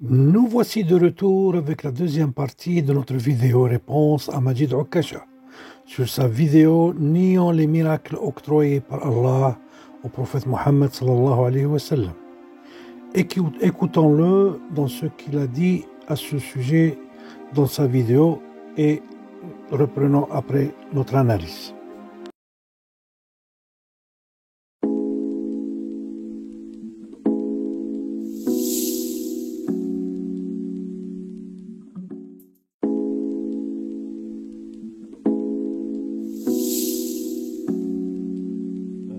Nous voici de retour avec la deuxième partie de notre vidéo réponse à Majid Okasha sur sa vidéo niant les miracles octroyés par Allah au prophète Mohammed sallallahu alayhi wa sallam. Écoutons-le dans ce qu'il a dit à ce sujet dans sa vidéo et reprenons après notre analyse.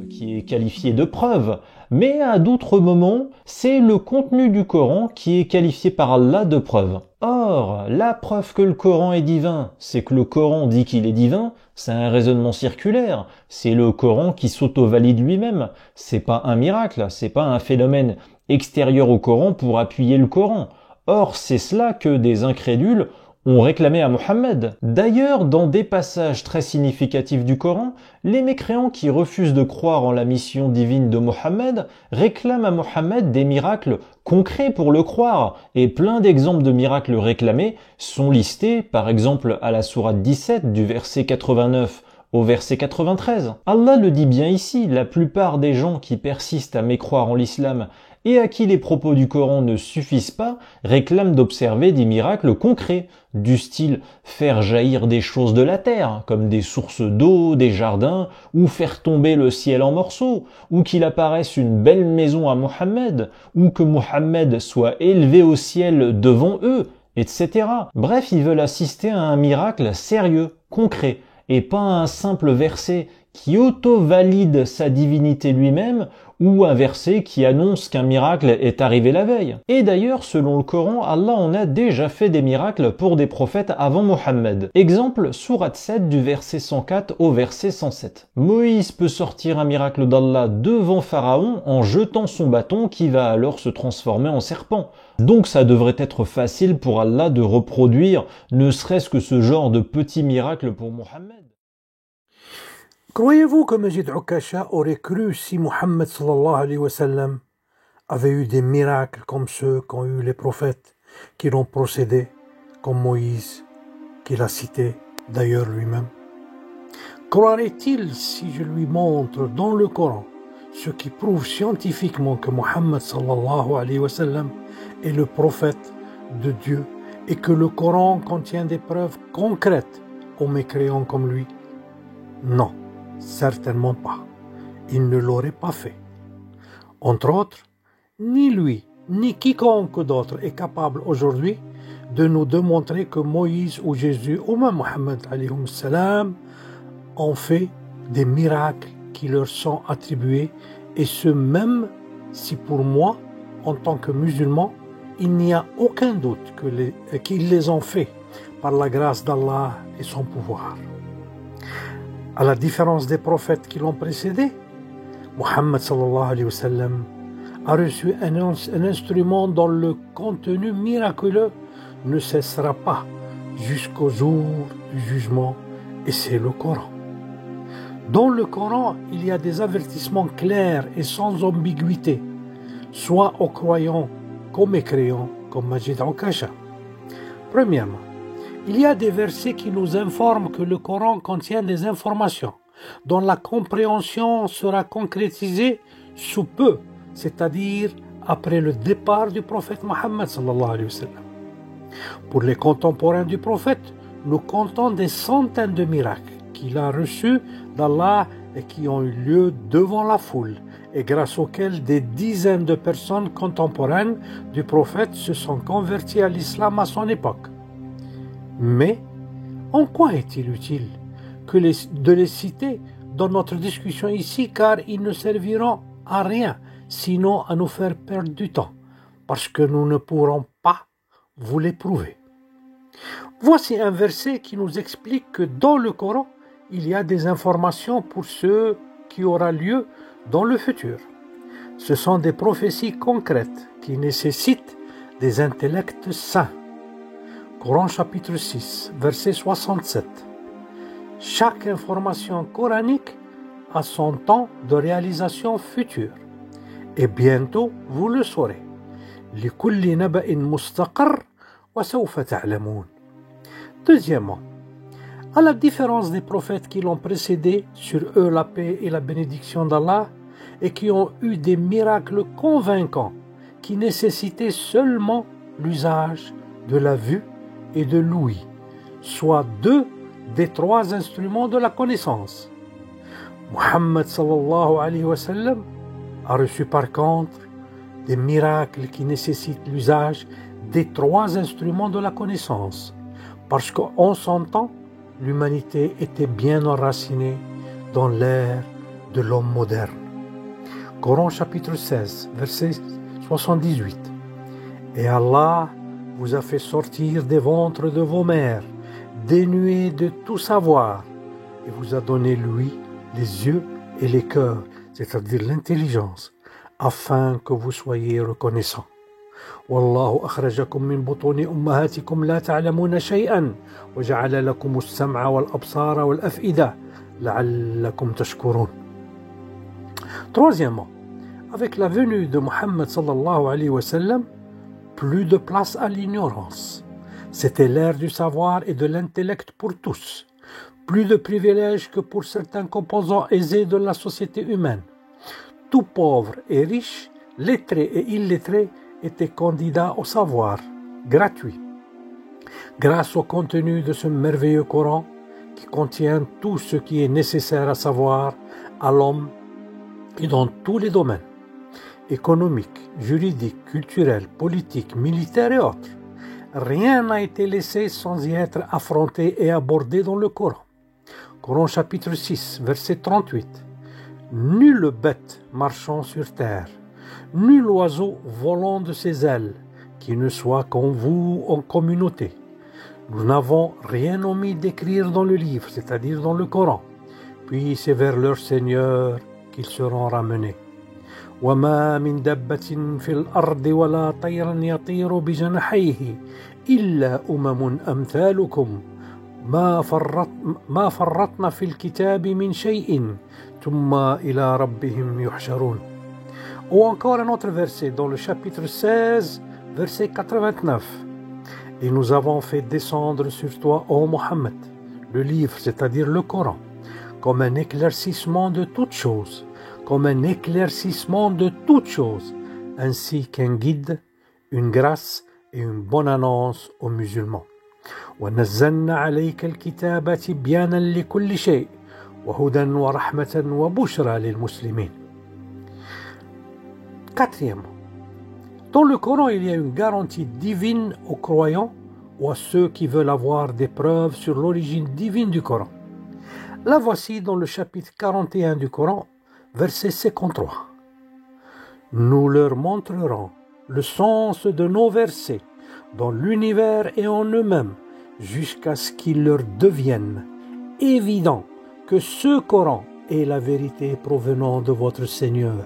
Qui est qualifié de preuve, mais à d'autres moments, c'est le contenu du Coran qui est qualifié par Allah de preuve. Or, la preuve que le Coran est divin, c'est que le Coran dit qu'il est divin, c'est un raisonnement circulaire, c'est le Coran qui s'auto-valide lui-même, c'est pas un miracle, c'est pas un phénomène extérieur au Coran pour appuyer le Coran. Or, c'est cela que des incrédules ont réclamé à Mohammed. D'ailleurs, dans des passages très significatifs du Coran, les mécréants qui refusent de croire en la mission divine de Mohammed réclament à Mohammed des miracles concrets pour le croire, et plein d'exemples de miracles réclamés sont listés, par exemple à la sourate 17 du verset 89 au verset 93. Allah le dit bien ici, la plupart des gens qui persistent à mécroire en l'islam et à qui les propos du Coran ne suffisent pas, réclament d'observer des miracles concrets, du style faire jaillir des choses de la terre, comme des sources d'eau, des jardins, ou faire tomber le ciel en morceaux, ou qu'il apparaisse une belle maison à Mohammed, ou que Mohammed soit élevé au ciel devant eux, etc. Bref, ils veulent assister à un miracle sérieux, concret, et pas à un simple verset qui auto-valide sa divinité lui-même ou un verset qui annonce qu'un miracle est arrivé la veille. Et d'ailleurs, selon le Coran, Allah en a déjà fait des miracles pour des prophètes avant Mohammed. Exemple, sourate 7 du verset 104 au verset 107. Moïse peut sortir un miracle d'Allah devant Pharaon en jetant son bâton qui va alors se transformer en serpent. Donc ça devrait être facile pour Allah de reproduire ne serait-ce que ce genre de petits miracles pour Mohammed. Croyez-vous que Majid Okasha aurait cru si Mohammed sallallahu alayhi wa sallam avait eu des miracles comme ceux qu'ont eu les prophètes qui l'ont procédé, comme Moïse, qu'il a cité d'ailleurs lui-même? Croirait-il si je lui montre dans le Coran ce qui prouve scientifiquement que Mohammed sallallahu alayhi wa sallam est le prophète de Dieu et que le Coran contient des preuves concrètes aux mécréants comme lui? Non. Certainement pas. Il ne l'aurait pas fait. Entre autres, ni lui, ni quiconque d'autre est capable aujourd'hui de nous démontrer que Moïse ou Jésus ou même Mohammed alayhi salam ont fait des miracles qui leur sont attribués, et ce même si pour moi, en tant que musulman, il n'y a aucun doute qu'ils les ont faits par la grâce d'Allah et son pouvoir. À la différence des prophètes qui l'ont précédé, Mohammed sallallahu alayhi wa sallam a reçu un instrument dont le contenu miraculeux ne cessera pas jusqu'au jour du jugement, et c'est le Coran. Dans le Coran, il y a des avertissements clairs et sans ambiguïté, soit aux croyants qu'aux mécréants, comme Majid Okasha. Premièrement, il y a des versets qui nous informent que le Coran contient des informations dont la compréhension sera concrétisée sous peu, c'est-à-dire après le départ du prophète Mohammed sallallahu alayhi wa sallam. Pour les contemporains du prophète, nous comptons des centaines de miracles qu'il a reçus d'Allah et qui ont eu lieu devant la foule, et grâce auxquels des dizaines de personnes contemporaines du prophète se sont converties à l'islam à son époque. Mais en quoi est-il utile de les citer dans notre discussion ici, car ils ne serviront à rien, sinon à nous faire perdre du temps, parce que nous ne pourrons pas vous les prouver. Voici un verset qui nous explique que dans le Coran, il y a des informations pour ce qui aura lieu dans le futur. Ce sont des prophéties concrètes qui nécessitent des intellects sains. Coran chapitre 6, verset 67. Chaque information coranique a son temps de réalisation future. Et bientôt, vous le saurez. لكل نبأ مستقر وسوف تعلمون. Deuxièmement, à la différence des prophètes qui l'ont précédé, sur eux la paix et la bénédiction d'Allah, et qui ont eu des miracles convaincants qui nécessitaient seulement l'usage de la vue et de l'ouïe, soit 2 des 3 instruments de la connaissance. Muhammad sallallahu alayhi wa sallam a reçu par contre des miracles qui nécessitent l'usage des 3 instruments de la connaissance, parce qu'en son temps, l'humanité était bien enracinée dans l'ère de l'homme moderne. Coran chapitre 16, verset 78. Et Allah vous a fait sortir des ventres de vos mères, dénués de tout savoir, et vous a donné, lui, les yeux et les cœurs, c'est-à-dire l'intelligence, afin que vous soyez reconnaissants. والله أخرجكم من بطون أمهاتكم لا تعلمون شيئا وجعل لكم السمع والأبصار والأفئدة لعلكم تشكرون. Troisièmement, avec la venue de Muhammad sallallahu alayhi wa sallam, plus de place à l'ignorance. C'était l'ère du savoir et de l'intellect pour tous. Plus de privilèges que pour certains composants aisés de la société humaine. Tout pauvre et riche, lettré et illettré étaient candidats au savoir, gratuit. Grâce au contenu de ce merveilleux Coran qui contient tout ce qui est nécessaire à savoir à l'homme et dans tous les domaines, économiques, juridiques, culturels, politiques, militaires et autres. Rien n'a été laissé sans y être affronté et abordé dans le Coran. Coran chapitre 6, verset 38. Nulle bête marchant sur terre, nul oiseau volant de ses ailes, qui ne soit qu'en vous en communauté. Nous n'avons rien omis d'écrire dans le livre, c'est-à-dire dans le Coran. Puis c'est vers leur Seigneur qu'ils seront ramenés. وما من دابة في الأرض ولا طير يطير بجناحيه إلا أمثالكم ما فرطنا في الكتاب من شيء ثم إلى ربهم يحشرون. Ou encore un autre verset dans le chapitre 16, verset 89. Et nous avons fait descendre sur toi, ô Mohammed, le livre, c'est-à-dire le Coran, comme un éclaircissement de toutes choses, ainsi qu'un guide, une grâce et une bonne annonce aux musulmans. ونزلنا عليك الكتاب تبيانا لكل شيء وهدى ورحمة وبشرى للمسلمين. Quatrièmement, dans le Coran, il y a une garantie divine aux croyants ou à ceux qui veulent avoir des preuves sur l'origine divine du Coran. La voici dans le chapitre 41 du Coran, verset 53. Nous leur montrerons le sens de nos versets dans l'univers et en eux-mêmes jusqu'à ce qu'il leur devienne évident que ce Coran est la vérité provenant de votre Seigneur.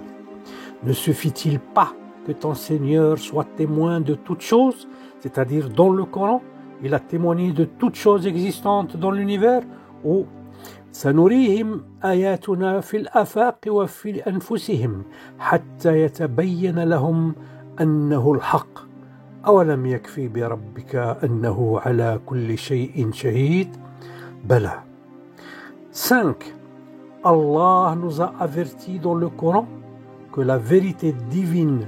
Ne suffit-il pas que ton Seigneur soit témoin de toutes choses, c'est-à-dire dans le Coran, il a témoigné de toutes choses existantes dans l'univers, ou سنريهم آياتنا في الآفاق وفي أنفسهم حتى يتبين لهم أنه الحق أولم يكفي بربك أنه على كل شيء شهيد بلى. 5. Allah nous a avertis dans le Coran que la vérité divine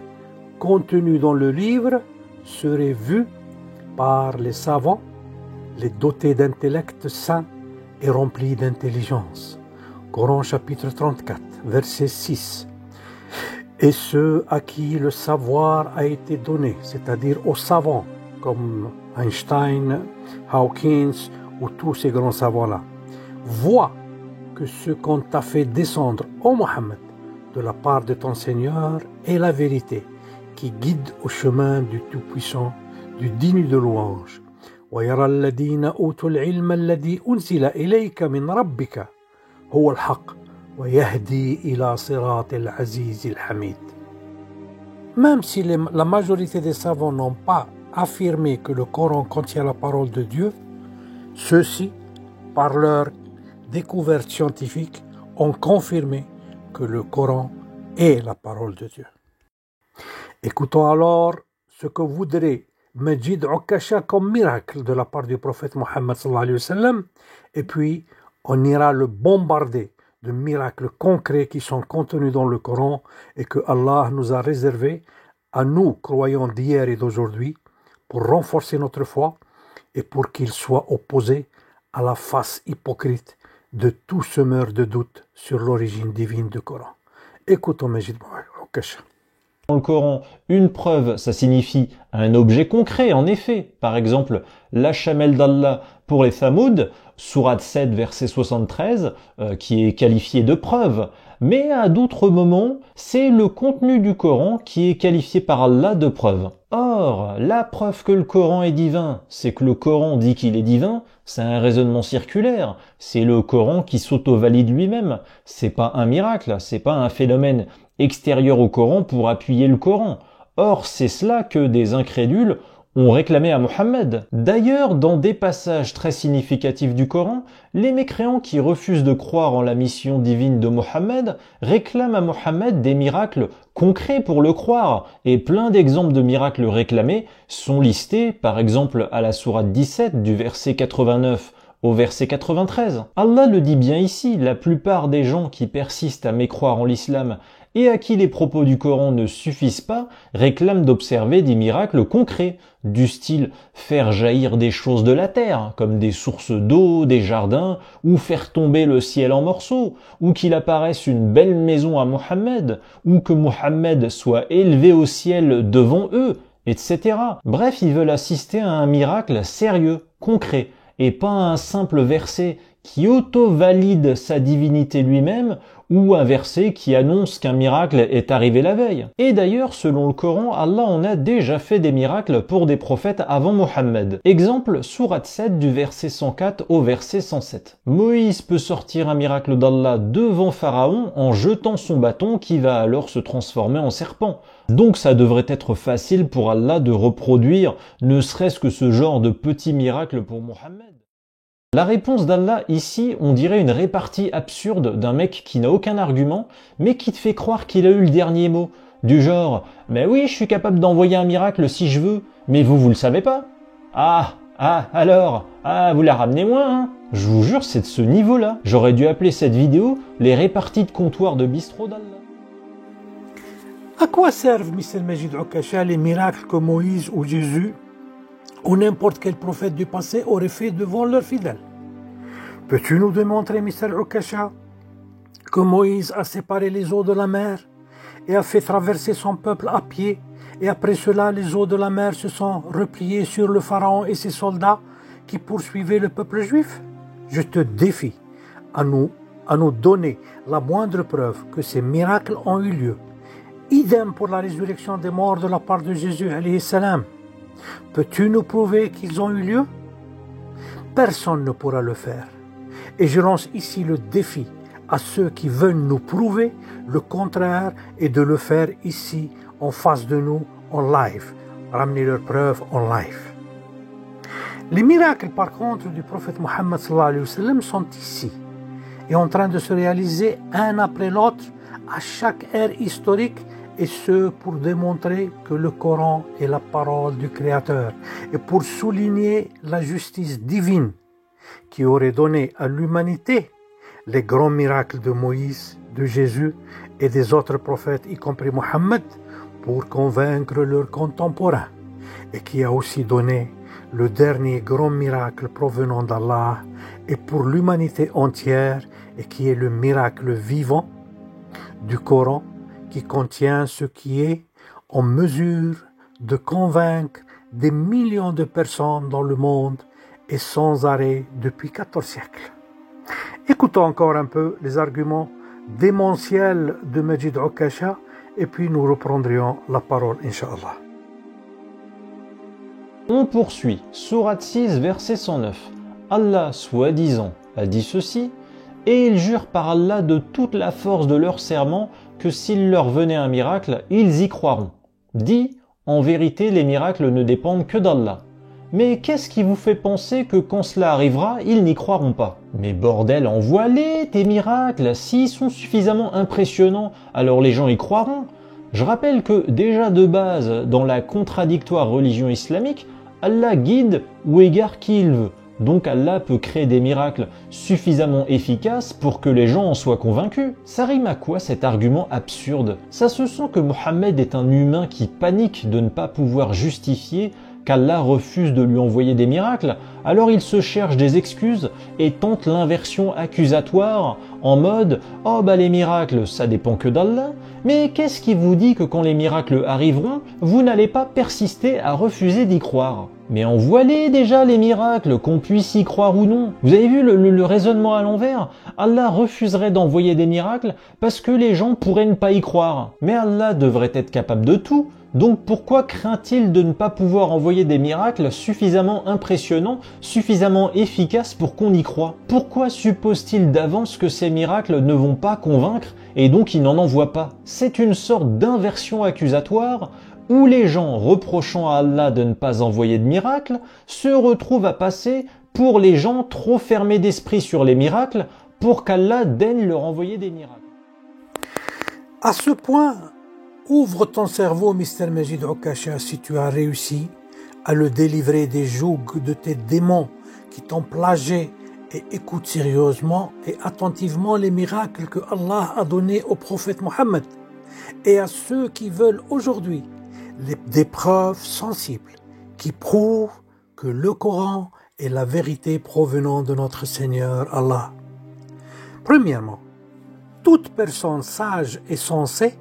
contenue dans le livre serait vue par les savants, les dotés d'intellect sain et remplis d'intelligence. Coran chapitre 34, verset 6. Et ceux à qui le savoir a été donné, c'est-à-dire aux savants comme Einstein, Hawkins ou tous ces grands savants-là, voient que ce qu'on t'a fait descendre, ô Mohammed, de la part de ton Seigneur est la vérité qui guide au chemin du Tout-Puissant, du digne de louange. ويرى الذين أوتوا العلم الذي أنزل إليك من ربك هو الحق ويهدي إلى صراط العزيز الحميد. Même si la majorité des savants n'ont pas affirmé que le Coran contient la parole de Dieu, ceux-ci, par leur découverte scientifique, ont confirmé que le Coran est la parole de Dieu. Écoutons alors ce que voudrait Majid Okasha comme miracle de la part du prophète Mohammed sallallahu alayhi wa sallam, et puis on ira le bombarder de miracles concrets qui sont contenus dans le Coran et que Allah nous a réservés à nous, croyants d'hier et d'aujourd'hui, pour renforcer notre foi et pour qu'il soit opposé à la face hypocrite de tout semeur de doute sur l'origine divine du Coran. Écoutons Majid Okasha. Dans le Coran, une preuve, ça signifie un objet concret, en effet. Par exemple, la chamelle d'Allah pour les Thamoud, sourate 7, verset 73, qui est qualifiée de preuve. Mais à d'autres moments, c'est le contenu du Coran qui est qualifié par Allah de preuve. Or, la preuve que le Coran est divin, c'est que le Coran dit qu'il est divin, c'est un raisonnement circulaire. C'est le Coran qui s'auto-valide lui-même. C'est pas un miracle, c'est pas un phénomène extérieur au Coran pour appuyer le Coran. Or, c'est cela que des incrédules ont réclamé à Mohammed. D'ailleurs, dans des passages très significatifs du Coran, les mécréants qui refusent de croire en la mission divine de Mohammed réclament à Mohammed des miracles concrets pour le croire, et plein d'exemples de miracles réclamés sont listés, par exemple à la sourate 17 du verset 89 au verset 93. Allah le dit bien ici, la plupart des gens qui persistent à mécroire en l'islam et à qui les propos du Coran ne suffisent pas, réclament d'observer des miracles concrets, du style faire jaillir des choses de la terre, comme des sources d'eau, des jardins, ou faire tomber le ciel en morceaux, ou qu'il apparaisse une belle maison à Mohammed, ou que Mohammed soit élevé au ciel devant eux, etc. Bref, ils veulent assister à un miracle sérieux, concret, et pas à un simple verset qui auto-valide sa divinité lui-même ou un verset qui annonce qu'un miracle est arrivé la veille. Et d'ailleurs, selon le Coran, Allah en a déjà fait des miracles pour des prophètes avant Mohammed. Exemple, sourate 7 du verset 104 au verset 107. Moïse peut sortir un miracle d'Allah devant Pharaon en jetant son bâton qui va alors se transformer en serpent. Donc ça devrait être facile pour Allah de reproduire ne serait-ce que ce genre de petit miracle pour Mohammed. La réponse d'Allah ici, on dirait une répartie absurde d'un mec qui n'a aucun argument, mais qui te fait croire qu'il a eu le dernier mot. Du genre, mais oui, je suis capable d'envoyer un miracle si je veux, mais vous le savez pas. Alors, vous la ramenez moins, hein. Je vous jure, c'est de ce niveau-là. J'aurais dû appeler cette vidéo les réparties de comptoir de bistrot d'Allah. À quoi servent, Mr. Majid Okasha, les miracles que Moïse ou Jésus ou n'importe quel prophète du passé aurait fait devant leurs fidèles? Peux-tu nous démontrer, Mr. Okasha, que Moïse a séparé les eaux de la mer et a fait traverser son peuple à pied, et après cela les eaux de la mer se sont repliées sur le pharaon et ses soldats qui poursuivaient le peuple juif? Je te défie à nous donner la moindre preuve que ces miracles ont eu lieu. Idem pour la résurrection des morts de la part de Jésus alayhi salam. Peux-tu nous prouver qu'ils ont eu lieu? Personne ne pourra le faire. Et je lance ici le défi à ceux qui veulent nous prouver le contraire et de le faire ici, en face de nous, en live. Ramener leurs preuves en live. Les miracles, par contre, du prophète Mohammed sallallahu alayhi wa sallam sont ici et en train de se réaliser un après l'autre à chaque ère historique, et ce pour démontrer que le Coran est la parole du Créateur et pour souligner la justice divine qui aurait donné à l'humanité les grands miracles de Moïse, de Jésus et des autres prophètes, y compris Mohammed, pour convaincre leurs contemporains, et qui a aussi donné le dernier grand miracle provenant d'Allah et pour l'humanité entière, et qui est le miracle vivant du Coran, qui contient ce qui est en mesure de convaincre des millions de personnes dans le monde et sans arrêt depuis 14 siècles. Écoutons encore un peu les arguments démentiels de Majid Okasha et puis nous reprendrions la parole, Inch'Allah. On poursuit, sourate 6, verset 109. Allah, soi-disant, a dit ceci, et ils jurent par Allah de toute la force de leur serment que s'il leur venait un miracle, ils y croiront. Dit, en vérité, les miracles ne dépendent que d'Allah. Mais qu'est-ce qui vous fait penser que quand cela arrivera, ils n'y croiront pas? Mais bordel, envoie-les, tes miracles. S'ils sont suffisamment impressionnants, alors les gens y croiront. Je rappelle que déjà de base, dans la contradictoire religion islamique, Allah guide ou égare qui il veut. Donc Allah peut créer des miracles suffisamment efficaces pour que les gens en soient convaincus. Ça rime à quoi cet argument absurde? Ça se sent que Mohammed est un humain qui panique de ne pas pouvoir justifier qu'Allah refuse de lui envoyer des miracles, alors il se cherche des excuses et tente l'inversion accusatoire en mode « Oh bah les miracles, ça dépend que d'Allah, mais qu'est-ce qui vous dit que quand les miracles arriveront, vous n'allez pas persister à refuser d'y croire ?» Mais envoie-les déjà les miracles, qu'on puisse y croire ou non. Vous avez vu le raisonnement à l'envers? Allah refuserait d'envoyer des miracles parce que les gens pourraient ne pas y croire. Mais Allah devrait être capable de tout. Donc pourquoi craint-il de ne pas pouvoir envoyer des miracles suffisamment impressionnants, suffisamment efficaces pour qu'on y croie? Pourquoi suppose-t-il d'avance que ces miracles ne vont pas convaincre et donc il n'en envoie pas? C'est une sorte d'inversion accusatoire où les gens reprochant à Allah de ne pas envoyer de miracles se retrouvent à passer pour les gens trop fermés d'esprit sur les miracles pour qu'Allah daigne leur envoyer des miracles. À ce point, ouvre ton cerveau, Mr. Majid Okasha, si tu as réussi à le délivrer des jougs de tes démons qui t'ont plagé, et écoute sérieusement et attentivement les miracles que Allah a donnés au prophète Mohammed et à ceux qui veulent aujourd'hui des preuves sensibles qui prouvent que le Coran est la vérité provenant de notre Seigneur Allah. Premièrement, toute personne sage et sensée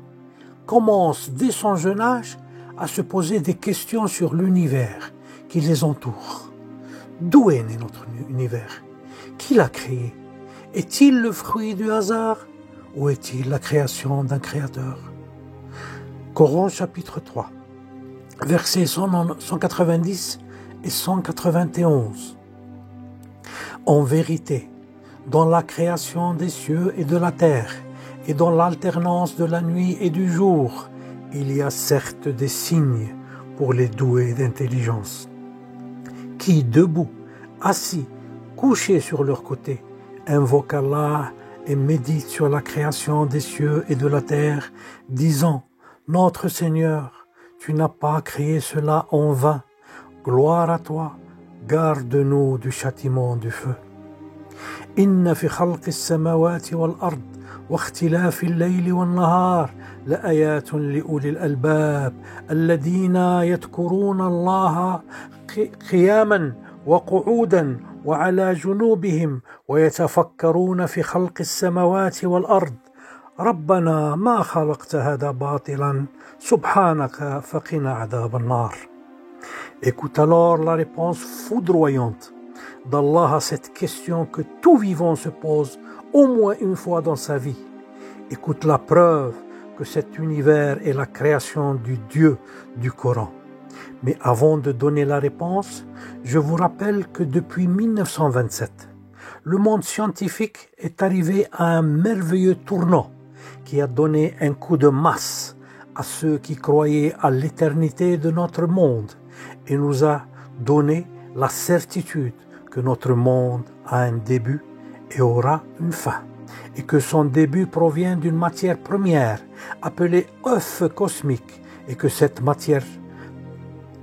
commence dès son jeune âge à se poser des questions sur l'univers qui les entoure. D'où est né notre univers? Qui l'a créé? Est-il le fruit du hasard ou est-il la création d'un créateur? Coran chapitre 3, versets 190 et 191. En vérité, dans la création des cieux et de la terre, et dans l'alternance de la nuit et du jour, il y a certes des signes pour les doués d'intelligence, qui, debout, assis, couchés sur leur côté, invoquent Allah et méditent sur la création des cieux et de la terre, disant « Notre Seigneur, tu n'as pas créé cela en vain. Gloire à toi, garde-nous du châtiment du feu. » إن في خلق السماوات والأرض واختلاف الليل والنهار لآيات لأولي الألباب الذين يذكرون الله قياما وقعودا وعلى جنوبهم ويتفكرون في خلق السماوات والأرض ربنا ما خلقت هذا باطلا سبحانك فقنا عذاب النار. Écoute alors la réponse foudroyante d'Allah à cette question que tout vivant se pose au moins une fois dans sa vie. Écoute la preuve que cet univers est la création du Dieu du Coran. Mais avant de donner la réponse, je vous rappelle que depuis 1927, le monde scientifique est arrivé à un merveilleux tournant qui a donné un coup de masse à ceux qui croyaient à l'éternité de notre monde et nous a donné la certitude que notre monde a un début et aura une fin, et que son début provient d'une matière première appelée œuf cosmique, et que cette matière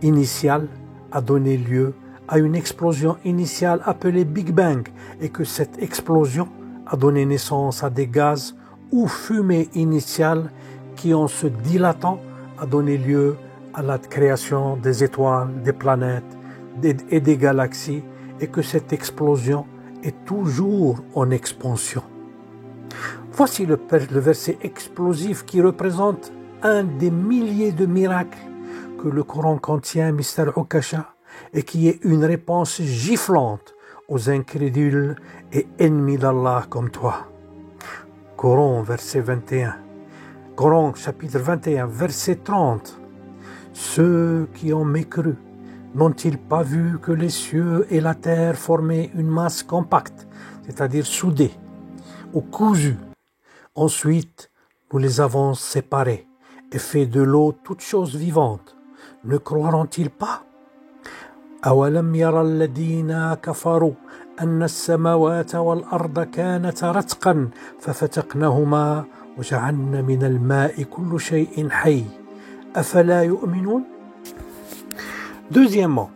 initiale a donné lieu à une explosion initiale appelée Big Bang, et que cette explosion a donné naissance à des gaz ou fumée initiale qui, en se dilatant, a donné lieu à la création des étoiles, des planètes et des galaxies, et que cette explosion est toujours en expansion. Voici le verset explosif qui représente un des milliers de miracles que le Coran contient, Mr. Okasha, et qui est une réponse giflante aux incrédules et ennemis d'Allah comme toi. Coran, verset 21. Coran, chapitre 21, verset 30. Ceux qui ont mécru n'ont-ils pas vu que les cieux et la terre formaient une masse compacte, c'est-à-dire soudée, ou cousue? Ensuite, nous les avons séparés et fait de l'eau toute chose vivante. Ne croiront-ils pas? أولم يرى الذين كفروا أن السماوات والأرض كانتا رتقا ففتقناهما وجعلنا من الماء كل شيء حي أفلا يؤمنون. Deuxièmement,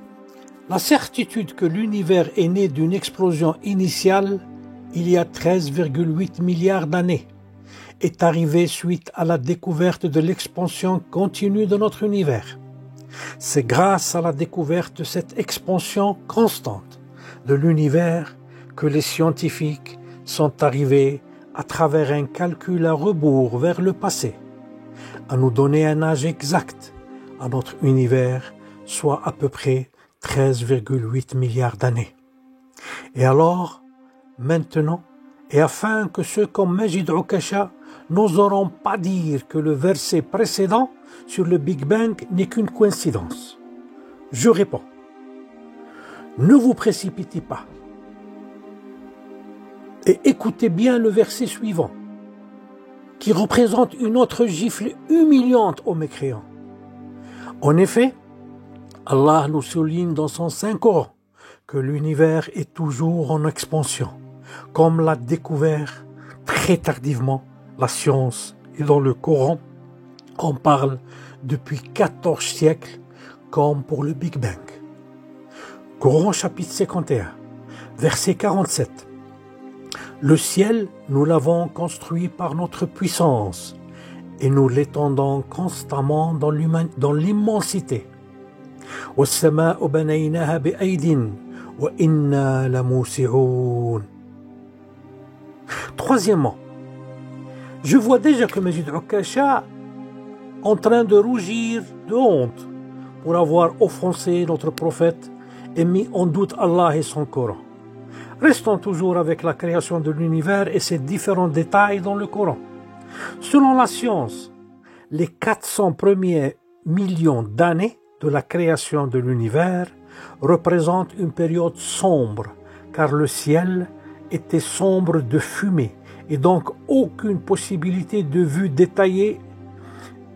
la certitude que l'univers est né d'une explosion initiale il y a 13,8 milliards d'années est arrivée suite à la découverte de l'expansion continue de notre univers. C'est grâce à la découverte de cette expansion constante de l'univers que les scientifiques sont arrivés à travers un calcul à rebours vers le passé, à nous donner un âge exact à notre univers, soit à peu près 13,8 milliards d'années. Et alors, maintenant, et afin que ceux comme Majid Ukasha n'oseront pas dire que le verset précédent sur le Big Bang n'est qu'une coïncidence, je réponds, ne vous précipitez pas et écoutez bien le verset suivant, qui représente une autre gifle humiliante aux mécréants. En effet, Allah nous souligne dans son Saint-Coran que l'univers est toujours en expansion, comme l'a découvert très tardivement la science. Et dans le Coran, on parle depuis 14 siècles, comme pour le Big Bang. Coran chapitre 51, verset 47. Le ciel, nous l'avons construit par notre puissance et nous l'étendons constamment dans l'immensité. وَالسَّمَاءَ بَنَيْنَاهَا بِأَيْدٍ وَإِنَّا لَمُوسِعُونَ. Troisièmement, je vois déjà que Majid Ukasha en train de rougir de honte pour avoir offensé notre prophète et mis en doute Allah et son Coran. Restons toujours avec la création de l'univers et ses différents détails dans le Coran. Selon la science, les 400 premiers millions d'années de la création de l'univers représentent une période sombre, car le ciel était sombre de fumée et donc aucune possibilité de vue détaillée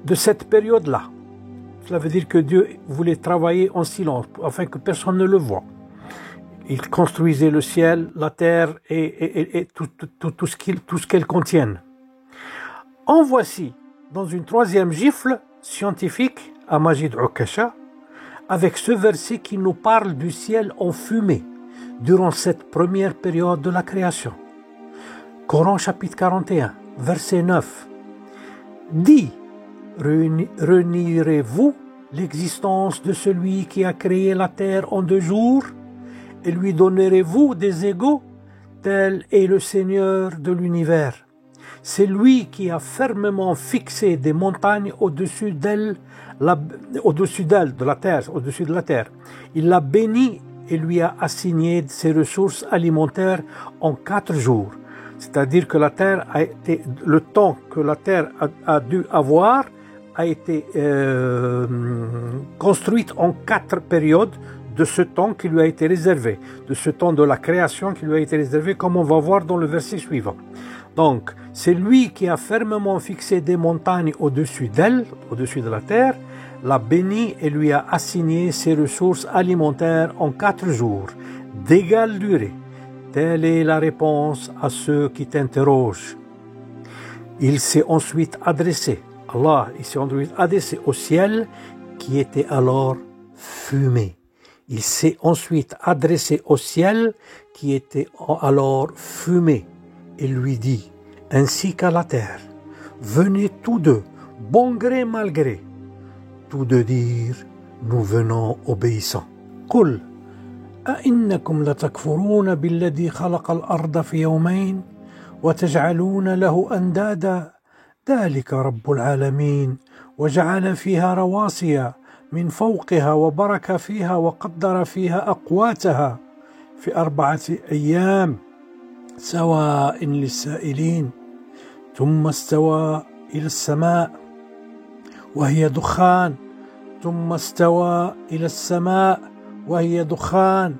de cette période-là. Cela veut dire que Dieu voulait travailler en silence afin que personne ne le voie. Il construisait le ciel, la terre et tout ce qu'elles contiennent. En voici, dans une troisième gifle scientifique à Majid Ukasha, avec ce verset qui nous parle du ciel en fumée durant cette première période de la création. Coran chapitre 41, verset 9. Dit, renierez-vous l'existence de celui qui a créé la terre en 2 jours et lui donnerez-vous des égaux? Tel est le Seigneur de l'univers. C'est lui qui a fermement fixé des montagnes au-dessus d'elle, de la terre. Il l'a béni et lui a assigné ses ressources alimentaires en 4 jours. C'est-à-dire que la terre a été, le temps que la terre a dû avoir a été construite en 4 périodes de ce temps qui lui a été réservé, de ce temps de la création qui lui a été réservé, comme on va voir dans le verset suivant. Donc, c'est lui qui a fermement fixé des montagnes au-dessus d'elle, au-dessus de la terre, l'a béni et lui a assigné ses ressources alimentaires en 4 jours, d'égale durée. Telle est la réponse à ceux qui t'interrogent. Il s'est ensuite adressé, Allah, il s'est ensuite adressé au ciel qui était alors fumé. Il s'est ensuite adressé au ciel qui était alors fumé et lui dit, ainsi qu'à la terre, venez tous deux, bon gré mal gré, tous deux dire, nous venons obéissants. قل أئنكم لتكفرون بالذي خلق الأرض في يومين وتجعلون له أندادا ذلك رب العالمين وجعل فيها رواسي من فوقها وبرك فيها وقدر فيها أقواتها في 4 أيام سواء للسائلين ثم استوى إلى السماء وهي دخان ثم استوى إلى السماء وهي دخان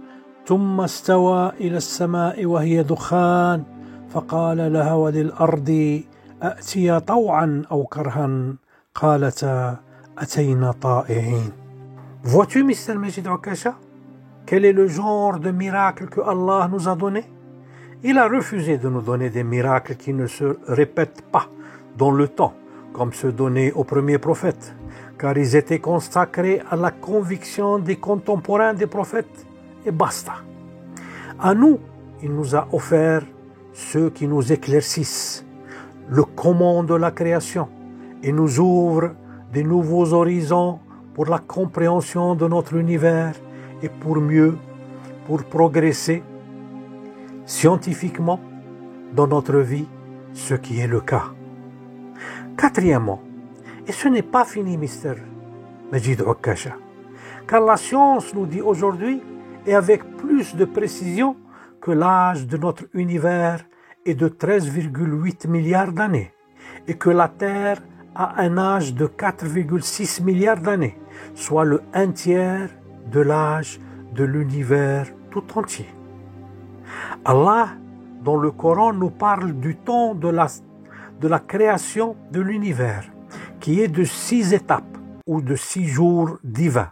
ثم استوى إلى السماء وهي دخان فقال لها وللأرض أأتيا طوعا أو كرها قالتا أتينا طائعين. Vois-tu, Mr. Majid Ukasha, quel est le genre de miracle que Allah nous a donné? Il a refusé de nous donner des miracles qui ne se répètent pas dans le temps, comme ceux donnés aux premiers prophètes, car ils étaient consacrés à la conviction des contemporains des prophètes, et basta. À nous, il nous a offert ceux qui nous éclaircissent, le comment de la création, et nous ouvre de nouveaux horizons pour la compréhension de notre univers et pour progresser scientifiquement dans notre vie, ce qui est le cas. Quatrièmement, et ce n'est pas fini, Mr. Majid Okasha, car la science nous dit aujourd'hui, et avec plus de précision, que l'âge de notre univers est de 13,8 milliards d'années, et que la Terre a un âge de 4,6 milliards d'années, soit le 1/3 de l'âge de l'univers tout entier. Allah, dans le Coran, nous parle du temps de la création de l'univers, qui est de 6 étapes ou de 6 jours divins.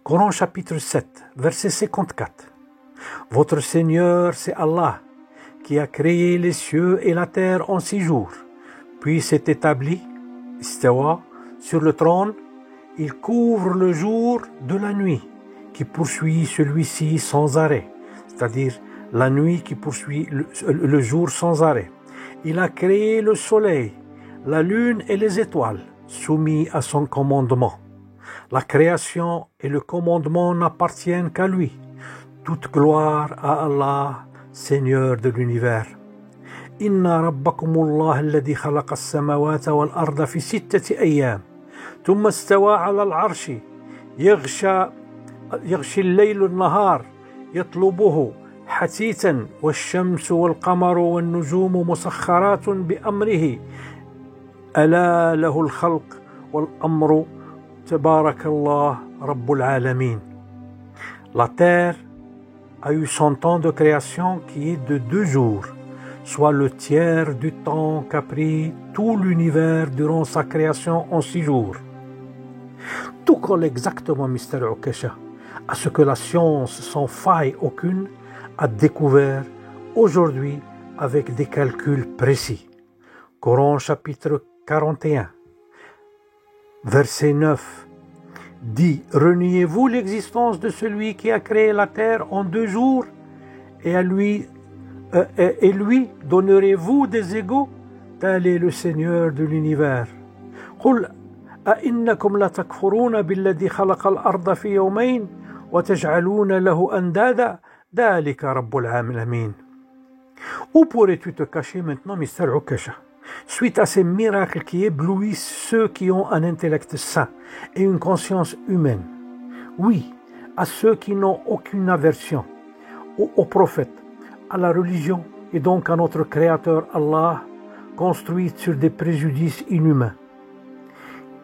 Coran chapitre 7, verset 54. Votre Seigneur, c'est Allah, qui a créé les cieux et la terre en 6 jours, puis s'est établi, istawa, sur le trône. Il couvre le jour de la nuit, qui poursuit celui-ci sans arrêt, c'est-à-dire la nuit qui poursuit le jour sans arrêt. Il a créé le soleil, la lune et les étoiles, soumis à son commandement. La création et le commandement n'appartiennent qu'à lui. Toute gloire à Allah, Seigneur de l'univers. Inna rabbakumullah alladhi khalaqa as-samawati wal arda fi 6 ayyam. ثم استوى على العرش يغشي الليل النهار يطلبه حثيثا والشمس والقمر والنجوم مسخرات بأمره ألا له الخلق والأمر تبارك الله رب العالمين. La terre a eu son temps de création qui est de 2 jours, soit le tiers du temps qu'a pris tout l'univers durant sa création en 6 jours. Tout colle exactement, Mr. Okasha, à ce que la science, sans faille aucune, a découvert aujourd'hui avec des calculs précis. Coran chapitre 41, verset 9, dit « Reniez-vous l'existence de celui qui a créé la terre en 2 jours et lui donnerez-vous des égaux? Tel est le Seigneur de l'univers. » قل أئنكم لتكفرون بالذي خلق الأرض في يومين وتجعلون له أندادا ذلك رب العالمين. Où pourrais-tu te cacher maintenant, Mr. Okasha, suite à ces miracles qui éblouissent ceux qui ont un intellect sain et une conscience humaine? Oui, à ceux qui n'ont aucune aversion aux prophètes, à la religion et donc à notre Créateur Allah, construite sur des préjudices inhumains.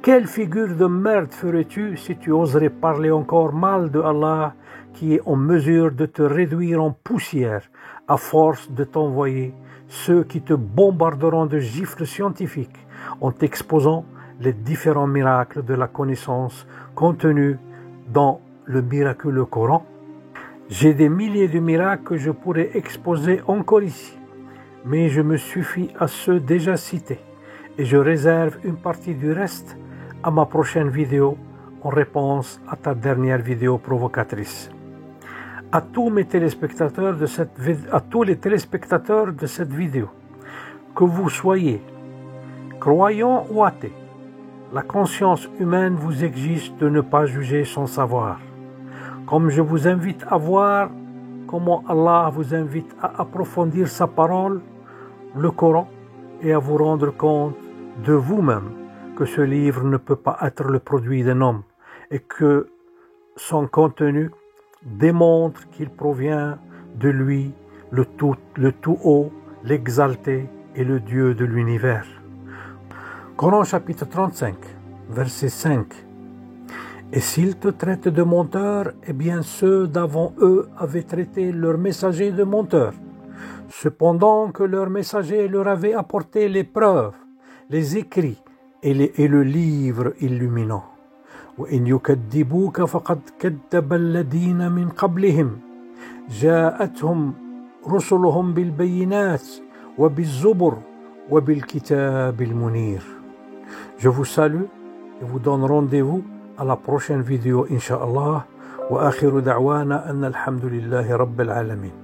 Quelle figure de merde ferais-tu si tu oserais parler encore mal de Allah qui est en mesure de te réduire en poussière à force de t'envoyer ceux qui te bombarderont de gifles scientifiques en t'exposant les différents miracles de la connaissance contenus dans le miraculeux Coran? J'ai des milliers de miracles que je pourrais exposer encore ici, mais je me suffis à ceux déjà cités et je réserve une partie du reste à ma prochaine vidéo en réponse à ta dernière vidéo provocatrice. À tous les téléspectateurs de cette vidéo, que vous soyez croyants ou athées, la conscience humaine vous exige de ne pas juger sans savoir. Comme je vous invite à voir comment Allah vous invite à approfondir sa parole, le Coran, et à vous rendre compte de vous-même que ce livre ne peut pas être le produit d'un homme et que son contenu démontre qu'il provient de lui, le tout haut, l'exalté et le Dieu de l'univers. Coran chapitre 35, verset 5. Et s'ils te traitent de menteur, eh bien ceux d'avant eux avaient traité leurs messagers de menteurs, cependant que leur messager leur avait apporté les preuves, les écrits et le livre illuminant. وإن يكذبوك فقد كذب الذين من قبلهم جاءتهم رسلهم بالبينات وبالزبر وبالكتاب المنير. Je vous salue et vous donne rendez-vous à la prochaine vidéo إن شاء الله. وآخر دعوانا أن الحمد لله رب العالمين.